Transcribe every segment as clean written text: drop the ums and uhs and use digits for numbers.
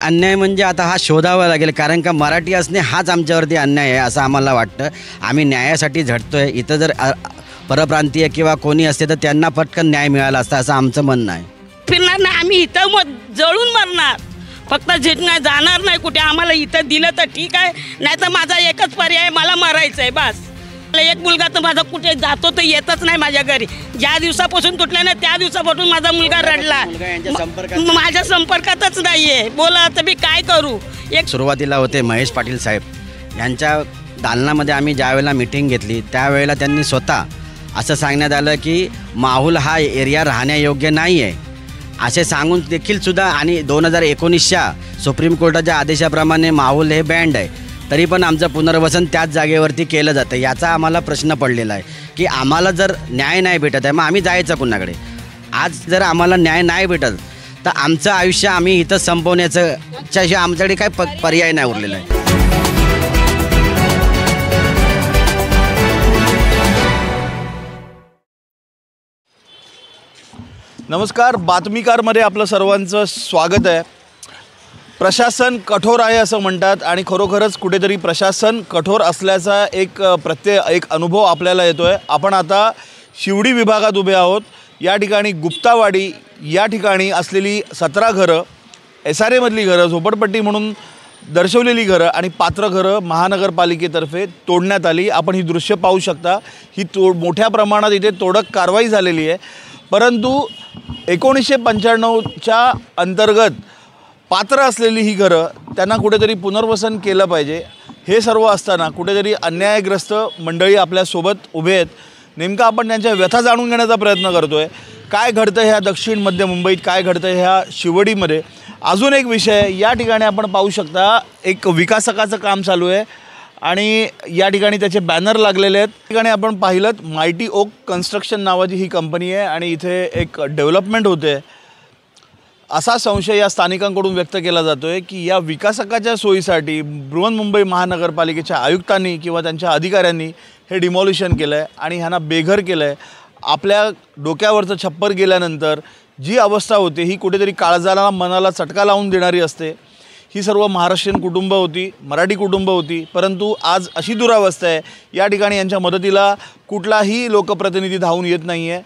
अन्याय म्हणजे आता हा शोधावा लागेल, कारण का मराठी असणे हाच आमच्यावरती अन्याय आहे असं आम्हाला वाटतं. आम्ही न्यायासाठी झटतो आहे. इथं जर परप्रांतीय किंवा कोणी असते तर त्यांना पटकन न्याय मिळाला असता असं आमचं म्हणणं आहे. फिरणार नाही आम्ही, इथं मग जळून मरणार. फक्त झिटणार जाणार नाही कुठे. आम्हाला इथं दिलं तर ठीक आहे, नाही तर माझा एकच पर्याय आहे, मला मरायचं आहे बस. एक मुलगा तर माझा कुठे जातो तर येतच नाही माझ्या घरी. ज्या दिवसापासून तुटलं ना त्या दिवसापासून माझा मुलगा रडला. माझ्या संपर्कातच नाही आहे. बोला तर मी काय करू. सुरुवातीला होते महेश पाटील साहेब यांच्या दालनामध्ये आम्ही ज्यावेळेला मीटिंग घेतली त्यावेळेला त्यांनी स्वतः असं सांगण्यात आलं की माहुल हा एरिया राहण्यायोग्य नाही आहे असे सांगून देखील सुद्धा, आणि 2019च्या सुप्रीम कोर्टाच्या आदेशाप्रमाणे माहुल हे बँड आहे, तरी पण आमचं पुनर्वसन त्याच जागेवरती केलं जातं. याचा आम्हाला प्रश्न पडलेला आहे की आम्हाला जर न्याय नाही भेटत आहे मग आम्ही जायचं कुणाकडे. आज जर आम्हाला न्याय नाही भेटत तर आमचं आयुष्य आम्ही इथं संपवण्याचं शिवाय आमच्याकडे काय पर्याय नाही उरलेला आहे. नमस्कार, बातमीकारमध्ये आपलं सर्वांचं स्वागत आहे. प्रशासन कठोर आहे असं म्हणतात आणि खरोखरच कुठेतरी प्रशासन कठोर असल्याचा एक अनुभव आपल्याला येतो आहे. आपण आता शिवडी विभागात उभे आहोत. या ठिकाणी गुप्तावाडी या ठिकाणी असलेली 17 घरं, SRAमधली घरं, झोपडपट्टी म्हणून दर्शवलेली घरं आणि पात्र घरं महानगरपालिकेतर्फे तोडण्यात आली. आपण ही दृश्य पाहू शकता. ही मोठ्या प्रमाणात इथे तोडक कारवाई झालेली आहे. परंतु 1995च्या अंतर्गत पात्र असलेली ही घरं त्यांना कुठेतरी पुनर्वसन केलं पाहिजे. हे सर्व असताना कुठेतरी अन्यायग्रस्त मंडळी आपल्यासोबत उभे आहेत. नेमकं आपण त्यांच्या व्यथा जाणून घेण्याचा प्रयत्न करतो आहे. काय घडतं ह्या दक्षिण मध्य मुंबईत, काय घडतं ह्या शिवडीमध्ये. अजून एक विषय या ठिकाणी आपण पाहू शकता, एक विकासकाचं काम चालू आहे आणि या ठिकाणी त्याचे बॅनर लागलेले आहेत. ठिकाणी आपण पाहिलं मायटी ओक कन्स्ट्रक्शन नावाची ही कंपनी आहे आणि इथे एक डेव्हलपमेंट होते असा संशय या स्थानिकांकडून व्यक्त केला जातो आहे की या विकासकाच्या सोयीसाठी बृहन्मुंबई महानगरपालिकेच्या आयुक्तांनी किंवा त्यांच्या अधिकाऱ्यांनी हे डिमॉलिशन केलं आहे आणि ह्यांना बेघर केलं आहे. आपल्या डोक्यावरचं छप्पर गेल्यानंतर जी अवस्था होते ही कुठेतरी काळजाला मनाला चटका लावून देणारी असते. ही सर्व महाराष्ट्रीयन कुटुंब होती, मराठी कुटुंब होती. परंतु आज अशी दुरावस्था आहे, या ठिकाणी यांच्या मदतीला कुठलाही लोकप्रतिनिधी धावून येत नाही आहे.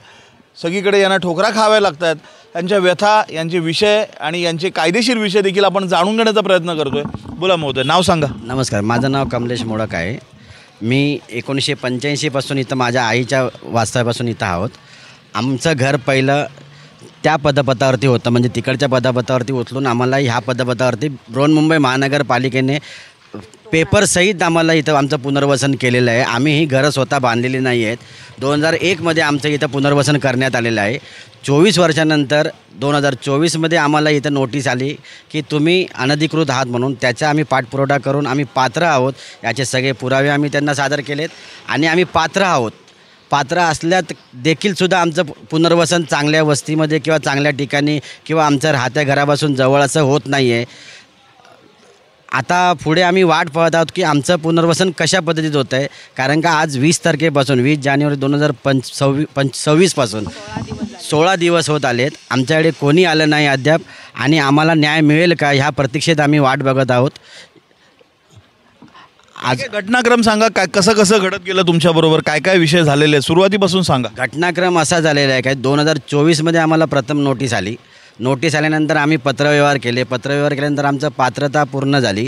सगळीकडे यांना ठोकरा खाव्या लागतात. यांच्या व्यथा, यांचे विषय आणि यांचे कायदेशीर विषय देखील आपण जाणून घेण्याचा प्रयत्न करतो आहे. बोला महोदय, नाव सांगा. नमस्कार, माझं नाव कमलेश मोडक आहे. मी 1985पासून इथं माझ्या आईच्या वास्तव्यापासून इथं आहोत. आमचं घर पहिलं त्या पदपथावरती होतं, म्हणजे तिकडच्या पदपथावरती उचलून आम्हाला ह्या पदपथावरती बृहन्मुंबई महानगरपालिकेने पेपरसहित आम्हाला इथं आमचं पुनर्वसन केलेलं आहे. आम्ही ही घरं स्वतः बांधलेली नाही आहेत. 2001मध्ये आमचं इथं पुनर्वसन करण्यात आलेलं आहे. 24 वर्षानंतर 2024मध्ये आम्हाला इथं नोटीस आली की तुम्ही अनधिकृत आहात म्हणून. त्याचा आम्ही पाठपुरावा करून आम्ही पात्र आहोत याचे सगळे पुरावे आम्ही त्यांना सादर केलेत आणि आम्ही पात्र आहोत. पात्र असल्यात देखील सुद्धा आमचं पुनर्वसन चांगल्या वस्तीमध्ये किंवा चांगल्या ठिकाणी किंवा आमच्या राहत्या घरापासून जवळ असं होत नाही आहे. आता पुढे आम्ही वाट पाहत आहोत की आमचं पुनर्वसन कशा पद्धतीत होतं आहे, कारण का आज 20 तारखेपासून 20 जानेवारी 2026 पासून 16 दिवस होत आलेत. आमच्याकडे कोणी आलं नाही अद्याप आणि आम्हाला न्याय मिळेल का ह्या प्रतीक्षेत आम्ही वाट बघत आहोत. आज घटनाक्रम सांगा, काय कसं कसं घडत गेलं तुमच्याबरोबर, काय काय विषय झालेले सुरुवातीपासून सांगा. घटनाक्रम असा झालेला आहे काय 2024मध्ये आम्हाला प्रथम नोटीस आली. नोटीस आल्यानंतर आम्ही पत्रव्यवहार केले. पत्रव्यवहार केल्यानंतर आमचं पात्रता पूर्ण झाली.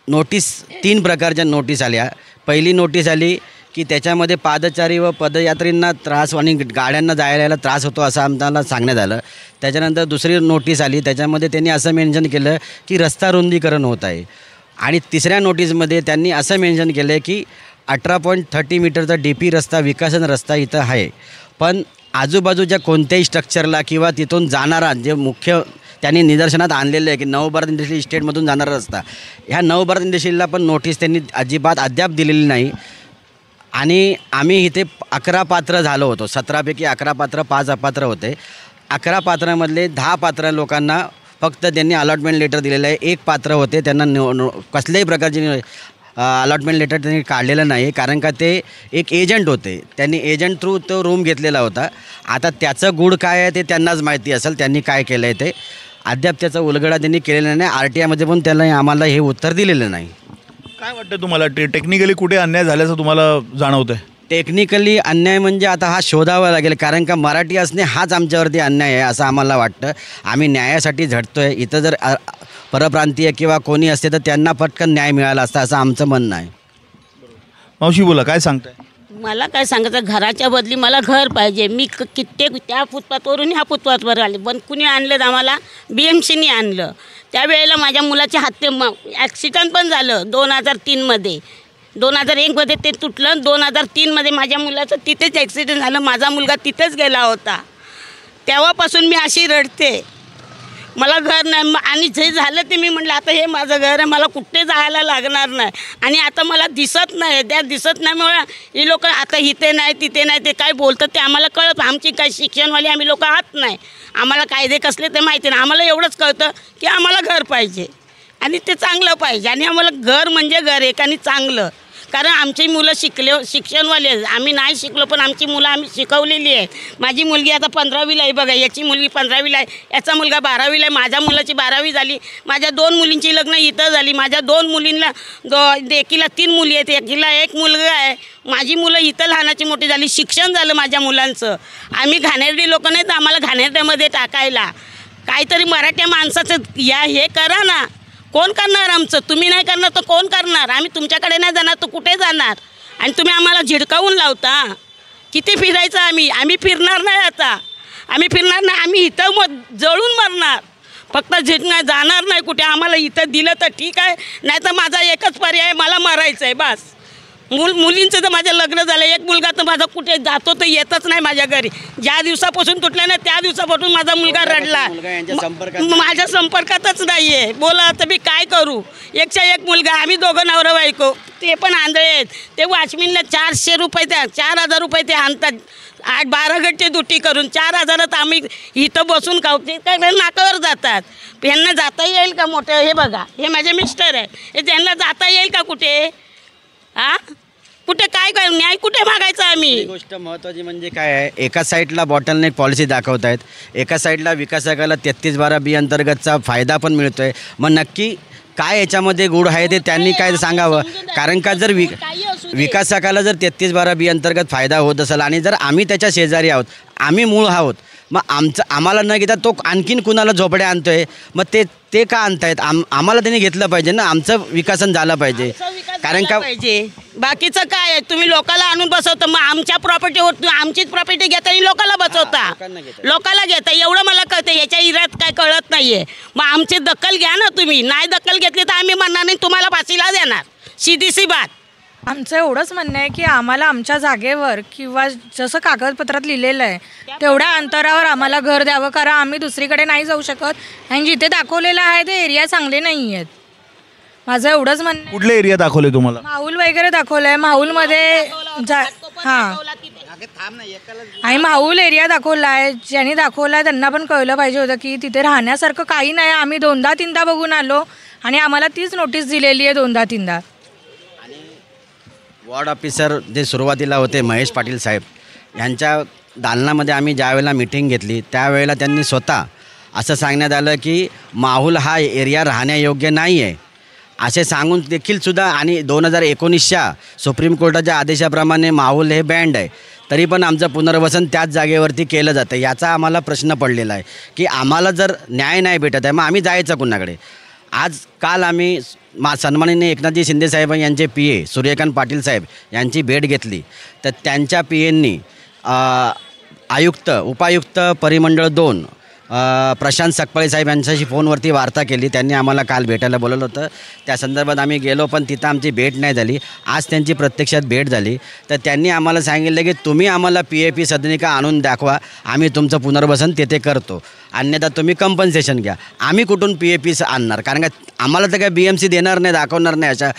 नोटीस 3 प्रकारच्या नोटीस आल्या. पहिली नोटीस आली की त्याच्यामध्ये पादचारी व पदयात्रींना त्रास आणि गाड्यांना जायला त्रास होतो असं आम्हाला सांगण्यात आलं. त्याच्यानंतर दुसरी नोटीस आली, त्याच्यामध्ये त्यांनी असं मेन्शन केलं की रस्ता रुंदीकरण होत आहे. आणि तिसऱ्या नोटीसमध्ये त्यांनी असं मेन्शन केलं आहे की 18.30 मीटरचा DP रस्ता, विकसन रस्ता इथं आहे, पण आजूबाजूच्या कोणत्याही स्ट्रक्चरला किंवा तिथून जाणारा जे मुख्य त्यांनी निदर्शनात आणलेलं आहे की नवभारत इंडस्ट्रियल इस्टेटमधून जाणारा रस्ता, ह्या नवभारत इंडस्ट्रीला पण नोटीस त्यांनी अजिबात अद्याप दिलेली नाही. आणि आम्ही इथे 11 पात्र झालो होतो. 17पैकी 11 पात्र, 5 अपात्र होते. 11 पात्रामधले 10 पात्र लोकांना फक्त त्यांनी अलॉटमेंट लेटर दिलेलं आहे. 1 पात्र होते त्यांना कसल्याही प्रकारची अलॉटमेंट लेटर त्यांनी काढलेलं नाही, कारण का ते एक एजंट होते. त्यांनी एजंट थ्रू तो रूम घेतलेला होता. आता त्याचं गूढ काय आहे ते त्यांनाच माहिती असेल, त्यांनी काय केलं आहे ते. अद्याप त्याचा उलगडा त्यांनी केलेला नाही. RTIमध्ये पण त्याला आम्हाला हे उत्तर दिलेलं नाही. काय वाटतं तुम्हाला टेक्निकली कुठे अन्याय झाल्याचं तुम्हाला जाणवतं आहे? टेक्निकली अन्याय म्हणजे आता हा शोधावा लागेल, कारण का मराठी असणे हाच आमच्यावरती अन्याय आहे असं आम्हाला वाटतं. आम्ही न्यायासाठी झटतो आहे. इथं जर परप्रांतीय किंवा कोणी असते तर त्यांना पटकन न्याय मिळाला असता असं आमचं म्हणणं आहे. मावशी बोला, काय सांगताय? मला काय सांगायचं, घराच्या बदली मला घर पाहिजे. मी कित्येक त्या फुटपाथवरून ह्या फुटपाथवर आले, पण कुणी आणलं आम्हाला? BMCनी आणलं. त्यावेळेला माझ्या मुलाचे ॲक्सिडंट पण झालं 2003मध्ये. 2001मध्ये ते तुटलं. 2003मध्ये माझ्या मुलाचं तिथेच ॲक्सिडेंट झालं. माझा मुलगा तिथेच गेला होता. तेव्हापासून मी अशी रडते. मला घर नाही, आणि जे झालं ते मी म्हटलं आता हे माझं घर आहे, मला कुठे जायला लागणार नाही. आणि आता मला दिसत नाही, त्या दिसत नाहीमुळे ही लोक आता इथे नाही तिथे नाही ते काय बोलतात ते आम्हाला कळत. आमची काय शिक्षणवाली आम्ही लोक आहात नाही, आम्हाला कायदे कसले ते माहिती नाही. आम्हाला एवढंच कळतं की आम्हाला घर पाहिजे आणि ते चांगलं पाहिजे. आणि आम्हाला घर म्हणजे घर एक आणि चांगलं. कारण आमची मुलं शिक्षणवाले आहेत. आम्ही नाही शिकलो पण आमची मुलं आम्ही शिकवलेली आहेत. माझी मुलगी आता 15वीला आहे बघा, याची मुलगी 15वीला आहे, याचा मुलगा 12वीला आहे, माझ्या मुलाची 12वी झाली. माझ्या 2 मुलींची लग्न इथं झाली. माझ्या 2 मुलींना एकीला 3 मुली आहेत, एकीला 1 मुलगा आहे. माझी मुलं इथं लहानाची मोठी झाली, शिक्षण झालं माझ्या मुलांचं. आम्ही घाणेरडी लोक नाही तर आम्हाला घाणेरड्यामध्ये टाकायला. काहीतरी मराठ्या माणसाचं हे करा ना. कोण करणार आमचं? तुम्ही नाही करणार तर कोण करणार? आम्ही तुमच्याकडे नाही जाणार तर कुठे जाणार? आणि तुम्ही आम्हाला झिडकावून लावता. किती फिरायचं आम्ही फिरणार नाही आता. आम्ही फिरणार नाही. आम्ही इथं जळून मरणार. फक्त झिडणार जाणार नाही कुठे. आम्हाला इथं दिलं तर ठीक आहे, नाही तर माझा एकच पर्याय आहे, मला मरायचं आहे बस. मुलींचं तर माझं लग्न झालं. एक मुलगा तर माझा कुठे जातो तर येतच नाही माझ्या घरी. ज्या दिवसापासून तुटलं ना त्या दिवसापासून माझा मुलगा रडला. माझ्या संपर्कातच नाही आहे. बोला आता मी काय करू? 1च्या 1 मुलगा. आम्ही दोघं नवरा बायको. ते पण आंधळे आहेत. ते वॉचमॅनला 400 रुपये द्या, 4000 रुपये ते आणतात. 8-12 घंटे ड्युटी करून 4000 आम्ही इथं बसून खाऊ. ते काय नाकावर जातात. यांना जाता येईल का? मोठं हे बघा, हे माझे मिस्टर आहे. हे त्यांना जाता येईल का कुठे? कुठे काय न्याय कुठे मागायचा आम्ही? ही गोष्ट महत्त्वाची म्हणजे काय आहे, एका साईडला बॉटलनेक पॉलिसी दाखवत आहेत, एका साईडला विकास आयोगाला 3312B अंतर्गतचा फायदा पण मिळतो आहे. मग नक्की काय याच्यामध्ये गुढ आहे ते त्यांनी काय सांगावं. कारण का जर विकास आयोगाला जर 3312B अंतर्गत फायदा होत असेल आणि जर आम्ही त्याच्या शेजारी आहोत, आम्ही मूळ आहोत, मग आम्हाला न घेता तो आणखीन कुणाला झोपड्या आणतो आहे. मग ते का आणतायत? आम्हाला त्यांनी घेतलं पाहिजे ना. आमचं विकासन झालं पाहिजे. कारण का बाकीचं काय आहे? तुम्ही लोकाला आणून बसवता. मग आमच्या प्रॉपर्टीवर आमचीच प्रॉपर्टी घेता आणि लोकाला बसवता. लोकाला घेता एवढं मला कळतं. याच्या इरात काय कळत नाही आहे. मग आमची दखल घ्या ना तुम्ही. नाही दखल घेतली तर आम्ही म्हणणार नाही तुम्हाला फाशीला देणार. सीधी बात. आमचं एवढंच म्हणणं आहे की आम्हाला आमच्या जागेवर किंवा जसं कागदपत्रात लिहिलेलं आहे तेवढ्या अंतरावर आम्हाला घर द्यावं. कारण आम्ही दुसरीकडे नाही जाऊ शकत आणि जिथे दाखवलेलं आहे ते एरिया चांगले नाही आहेत. माझं एवढंच म्हणणं. कुठले एरिया दाखवले तुम्हाला? माहूल वगैरे दाखवलं आहे. माहूलमध्ये हां, आणि माहूल एरिया दाखवला आहे. ज्यांनी दाखवला आहे त्यांना पण कळलं पाहिजे होतं की तिथे राहण्यासारखं काही नाही. आम्ही 2दा-3दा बघून आलो आणि आम्हाला तीच नोटीस दिलेली आहे 2दा-3दा. वॉर्ड ऑफिसर जे सुरुवातीला होते महेश पाटील साहेब, यांच्या दालनामध्ये आम्ही ज्यावेळेला मिटिंग घेतली त्यावेळेला त्यांनी स्वतः असं सांगण्यात आलं की माहूल हा एरिया राहण्यायोग्य नाही आहे असे सांगून देखील सुद्धा, आणि 2019च्या सुप्रीम कोर्टाच्या आदेशाप्रमाणे माहूल हे बँड आहे, तरी पण आमचं पुनर्वसन त्याच जागेवरती केलं जातं. याचा आम्हाला प्रश्न पडलेला आहे की आम्हाला जर न्याय नाही भेटत आहे मग आम्ही जायचं कुणाकडे? काल आम्ही सन्माननीय एकनाथजी शिंदेसाहेब यांचे PA सूर्यकांत पाटील साहेब यांची भेट घेतली. तर त्यांच्या PAंनी उपायुक्त परिमंडळ 2 प्रशांत सकपाळे साहेब यांच्याशी फोनवरती वार्ता केली. त्यांनी आम्हाला काल भेटायला बोलवलं होतं. त्या संदर्भात आम्ही गेलो पण तिथं आमची भेट नाही झाली. आज त्यांची प्रत्यक्षात भेट झाली. तर त्यांनी आम्हाला सांगितलं की तुम्ही आम्हाला PAP सदनिका आणून दाखवा, आम्ही तुमचं पुनर्वसन तेथे करतो, अन्यथा तुम्ही कंपन्सेशन घ्या. आम्ही कुठून PAP आणणार? कारण का आम्हाला तर काय BMC देणार नाही, दाखवणार नाही अशा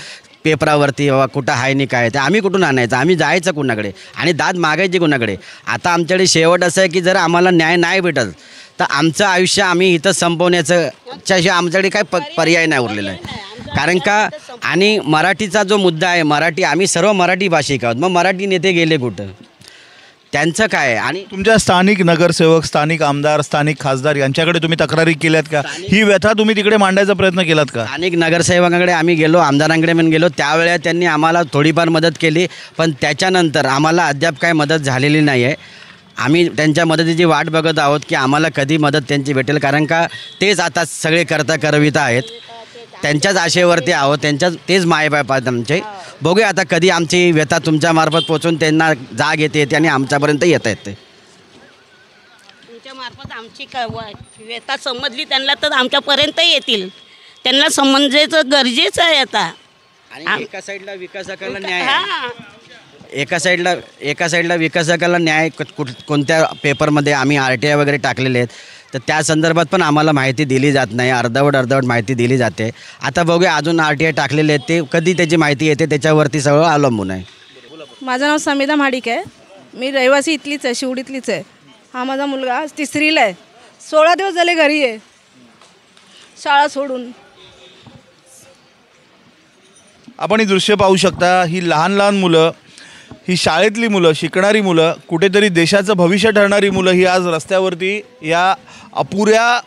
पेपरावरती बाबा कुठं आहे नाही काय. तर आम्ही कुठून आणायचं? आम्ही जायचं कुणाकडे आणि दाद मागायची कुणाकडे? आता आमच्याकडे शेवट असं आहे की जर आम्हाला न्याय नाही भेटत तर आमचं आयुष्य आम्ही इथं संपवण्याच्याशिवाय आमच्याकडे काय पर्याय नाही उरलेला आहे. कारण का आणि मराठीचा जो मुद्दा आहे, आम्ही सर्व मराठी भाषिक आहोत, मग मराठी नेते गेले कुठं? त्यांचं काय आहे. आणि तुमच्या स्थानिक नगरसेवक, स्थानिक आमदार, स्थानिक खासदार यांच्याकडे तुम्ही तक्रारी केल्यात का? ही व्यथा तुम्ही तिकडे मांडायचा प्रयत्न केलात का? स्थानिक नगरसेवकांकडे आम्ही गेलो, आमदारांकडे पण गेलो, त्यावेळेला त्यांनी आम्हाला थोडीफार मदत केली, पण त्याच्यानंतर आम्हाला अद्याप काय मदत झालेली नाही आहे. आम्ही त्यांच्या मदतीची वाट बघत आहोत की आम्हाला कधी मदत त्यांची भेटेल, कारण का तेच आता सगळे करविता आहेत, त्यांच्याच आशेवरती आहोत, त्यांच्याच तेच मायबाप आहेत आमचे. बघूया आता कधी आमची व्यथा तुमच्यामार्फत पोचून त्यांना जाग येते आणि आमच्यापर्यंत येत आहेत ते. तुमच्या मार्फत आमची व्यथा समजली त्यांना तर आमच्यापर्यंत येतील. त्यांना समजायचं गरजेचं आहे आता. आणि एका साईडला विकासकाला न्याय आहे. हां. एका साईडला विकासकाला न्याय कोणत्या पेपरमध्ये आम्ही RTI वगैरे टाकलेले आहेत, तर त्या संदर्भात पण आम्हाला माहिती दिली जात नाही, अर्धवट माहिती दिली जाते. आता बघूया अजून RTI टाकलेले आहेत, ते कधी त्याची माहिती येते त्याच्यावरती सगळं अवलंबून आहे. माझं नाव समिधा महाडिक आहे. मी रहिवासी इथलीच आहे, शिवडीतलीच आहे. हा माझा मुलगा 3रीला आहे. 16 दिवस झाले घरी आहे शाळा सोडून. आपण ही दृश्य पाहू शकता. ही लहान लहान मुलं, ही शाळेतली मुलं, शिकणारी मुलं, कुठेतरी देशाचं भविष्य ठरणारी मुलं ही आज रस्त्यावरती या अपुऱ्या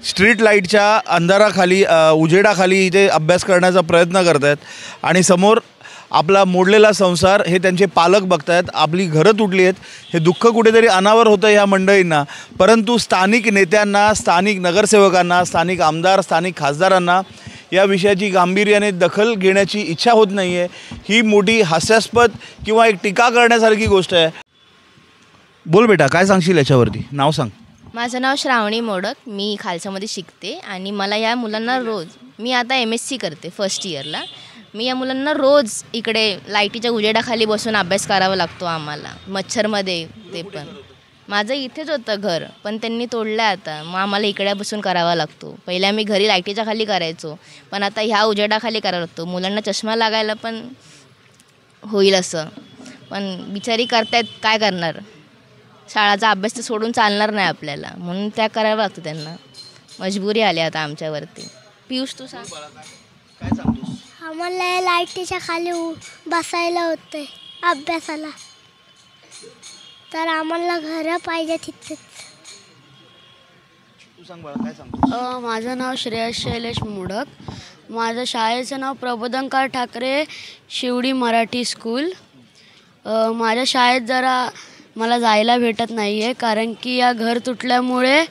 स्ट्रीट लाईटच्या अंधाराखाली, उजेडाखाली इथे अभ्यास करण्याचा प्रयत्न करत आहेत. आणि समोर आपला मोडलेला संसार हे त्यांचे पालक बघतायत. आपली घरं तुटली आहेत. हे दुःख कुठेतरी अनावर होतं ह्या मंडळींना, परंतु स्थानिक नेत्यांना, स्थानिक नगरसेवकांना, स्थानिक आमदार, स्थानिक खासदारांना या विषयाची गांभीर्याने दखल घेण्याची इच्छा होत नाही आहे. ही मोठी हास्यास्पद किंवा एक टीका करण्यासारखी गोष्ट आहे. बोल बेटा, काय सांगशील याच्यावरती? नाव सांग. माझं नाव श्रावणी मोडक. मी खालसामध्ये शिकते आणि मला या मुलांना रोज, मी आता MSc करते फर्स्ट इयरला, मी या मुलांना रोज इकडे लाईटीच्या उजेडाखाली बसून अभ्यास करावा लागतो आम्हाला, मच्छरमध्ये. ते पण माझं इथेच होतं घर, पण त्यांनी तोडलं आता. मग आम्हाला इकडे बसून करावा लागतो. पहिले आम्ही घरी लाईटीच्या खाली करायचो, पण आता ह्या उजेडाखाली करावा लागतो. मुलांना चष्मा लागायला पण होईल असं, पण बिचारी करतायत, काय करणार. शाळाचा अभ्यास तर सोडून चालणार नाही आपल्याला, म्हणून त्या करावं लागतं त्यांना. मजबुरी आली आता आमच्यावरती. पियुष, तू सांग. आम्हाला लाईटीच्या खाली बसायला होते अभ्यासाला, तर आम्हाला घरं पाहिजे तिथेच. तू सांग बाळा, काय सांगतो? माझं नाव श्रेयस शैलेश मोडक. माझं शाळेचं नाव प्रबोधनकार ठाकरे शिवडी मराठी स्कूल. माझ्या शाळेत जरा मला जायला भेटत नाही आहे, कारण की या घर तुटल्यामुळे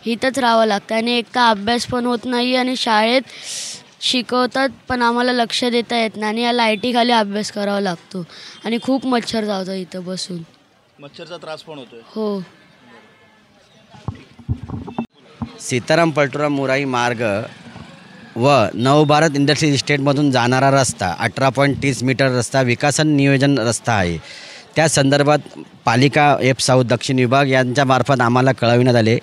इथंच राहावं लागतं आणि एक तर अभ्यास पण होत नाही आणि शाळेत शिकवतात पण आम्हाला लक्ष देता येत नाही आणि या लाईटीखाली अभ्यास करावा लागतो आणि खूप मच्छर चावतो इथं बसून. मच्छरचा त्रास पण होतोय. हो. सीताराम पलटुराम मुराई मार्ग व नवभारत इंडस्ट्रियल इस्टेटमधून जाणारा रस्ता 18.30 मीटर रस्ता विकासन नियोजन रस्ता आहे. त्या संदर्भात पालिका F साऊथ दक्षिण विभाग यांच्यामार्फत आम्हाला कळविण्यात आले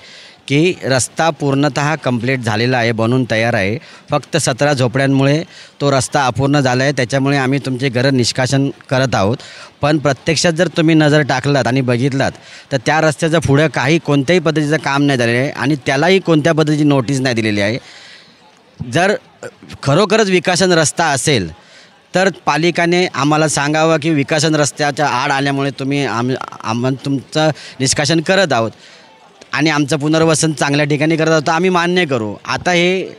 की रस्ता पूर्णतः कंप्लीट झालेला आहे, बनून तयार आहे. फक्त 17 झोपड्यांमुळे तो रस्ता अपूर्ण झाला आहे, त्याच्यामुळे आम्ही तुमचे घरं निष्कासन करत आहोत. पण प्रत्यक्षात जर तुम्ही नजर टाकलात आणि बघितलात तर त्या रस्त्याचं पुढं कोणत्याही पद्धतीचं काम नाही झालेलं आहे आणि त्यालाही कोणत्या पद्धतीची नोटीस नाही दिलेली आहे. जर खरोखरच विकासन रस्ता असेल तर पालिकाने आम्हाला सांगावं की विकासन रस्त्याच्या आड आल्यामुळे आम्ही तुमचं निष्कासन करत आहोत आणि आमचं पुनर्वसन चांगल्या ठिकाणी करत आहोत, आम्ही मान्य करू. आता हे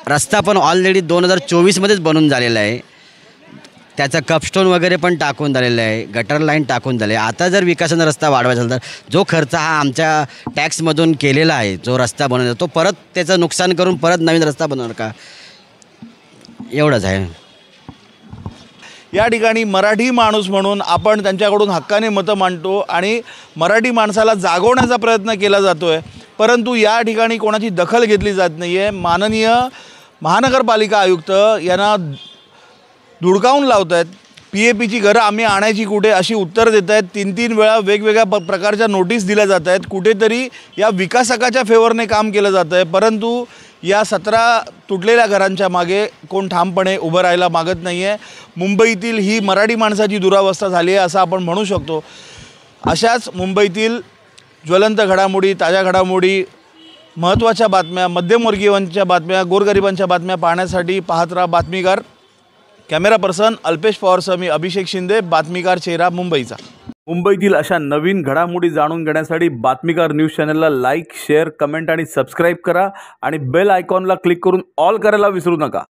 रस्ता पण ऑलरेडी 2024मध्येच बनून झालेला आहे. त्याचा कपस्टोन वगैरे पण टाकून झालेलं आहे, गटर लाईन टाकून झाले. आता जर विकासन रस्ता वाढवायचा असेल तर जो खर्च हा आमच्या टॅक्समधून केलेला आहे, जो रस्ता बनवला तो परत त्याचं नुकसान करून परत नवीन रस्ता बनवणार का? एवढंच आहे. या ठिकाणी मराठी माणूस म्हणून आपण त्यांच्याकडून हक्काने मतं मांडतो आणि मराठी माणसाला जागवण्याचा प्रयत्न केला जातो आहे, परंतु या ठिकाणी कोणाची दखल घेतली जात नाही आहे. माननीय महानगरपालिका आयुक्त यांना धुडकावून लावत आहेत. PAPची घरं आम्ही आणायची कुठे अशी उत्तर देत आहेत. 3 वेळा वेगवेगळ्या प्रकारच्या नोटीस दिल्या जात आहेत. कुठेतरी या विकासकाच्या फेवरने काम केलं जातं आहे, परंतु या 17 तुटलेल्या घरांच्या मागे कोण ठामपणे उभं राहायला मागत नाही आहे. मुंबईतील ही मराठी माणसाची दुरावस्था झाली आहे असं आपण म्हणू शकतो. अशाच मुंबईतील ज्वलंत घडामोडी, ताज्या घडामोडी, महत्त्वाच्या बातम्या, मध्यमवर्गीयांच्या बातम्या, गोरगरिबांच्या बातम्या पाहण्यासाठी पाहत राहा बातमीगार. कॅमेरा पर्सन अल्पेश पवारसह मी अभिषेक शिंदे, बातमीगार चेहरा मुंबईचा. मुंबईतील अशा नवीन घडामोडी जाणून घेण्यासाठी बातमीकार न्यूज चॅनलला लाईक, शेअर, कमेंट आणि सबस्क्राईब करा आणि बेल आयकॉनला क्लिक करून ऑल करायला विसरू नका.